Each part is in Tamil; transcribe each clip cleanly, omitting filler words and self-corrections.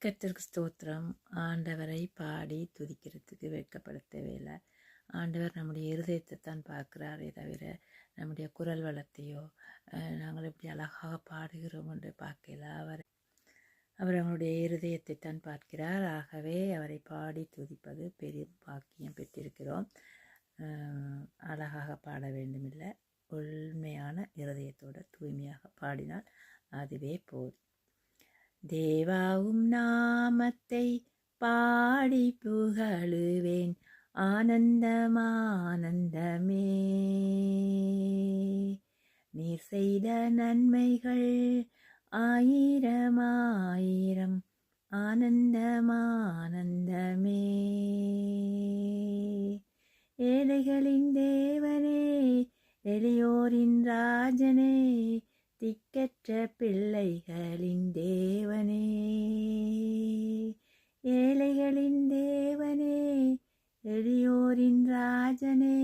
கர்த்தருக்கு ஸ்தோத்திரம். ஆண்டவரை பாடி துதிக்கிறதுக்கு வெட்கப்பட தேவையில்லை. ஆண்டவர் நம்முடைய இருதயத்தை தான் பார்க்கிறாரே தவிர நம்முடைய குரல் வளத்தையோ நாங்கள் எப்படி அழகாக பாடுகிறோம் என்று பார்க்கல. அவர் அவருடைய இருதயத்தை தான் பார்க்கிறார். ஆகவே அவரை பாடி துதிப்பது பெரும் பாக்கியம் பெற்றிருக்கிறோம். அழகாக பாட வேண்டுமில்லை, உண்மையான இருதயத்தோடு தூய்மையாக பாடினால் அதுவே போதும். தேவாவும் நாமத்தை பாடி புகழுவேன், ஆனந்தமானந்தமே. நீர் செய்த நன்மைகள் ஆயிரம் ஆனந்தமானந்தமே. ஏழைகளின் தேவனே, எளியோரின் ராஜனே, திக்கற்ற பிள்ளைகளின் தேவனே. ஏழைகளின் தேவனே, எளியோரின் ராஜனே,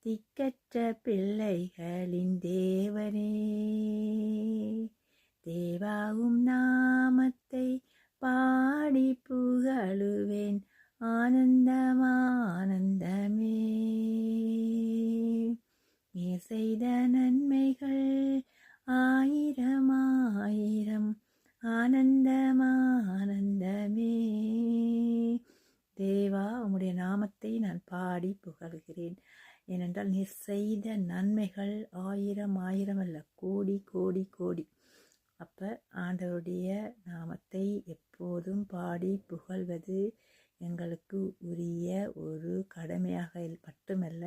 திக்கற்ற பிள்ளைகளின் தேவனே. தேவாவும் நாமத்தை பாடி புகழுவேன், ஆனந்தமானந்தமே. நீர் செய்த நன்மைகள் ஆயிரம் ஆனந்தமானந்தமே. தேவா, உம்முடைய நாமத்தை நான் பாடி புகழ்கிறேன். ஏனென்றால் நீர் செய்த நன்மைகள் ஆயிரம் அல்ல, கோடி கோடி கோடி. அப்போ ஆண்டவருடைய நாமத்தை எப்போதும் பாடி புகழ்வது எங்களுக்கு உரிய ஒரு கடமையாக மட்டுமல்ல,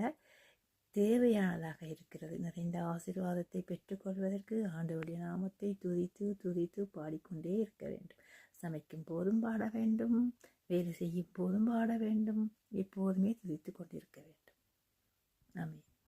தேவையானதாக இருக்கிறது. நிறைந்த ஆசீர்வாதத்தை பெற்றுக்கொள்வதற்கு ஆண்டவருடைய நாமத்தை துதித்து துதித்து பாடிக்கொண்டே இருக்க வேண்டும். சமைக்கும் போதும் பாட வேண்டும், வேலை செய்யும் போதும் பாட வேண்டும், எப்போதுமே துதித்து கொண்டிருக்க வேண்டும். ஆமென்.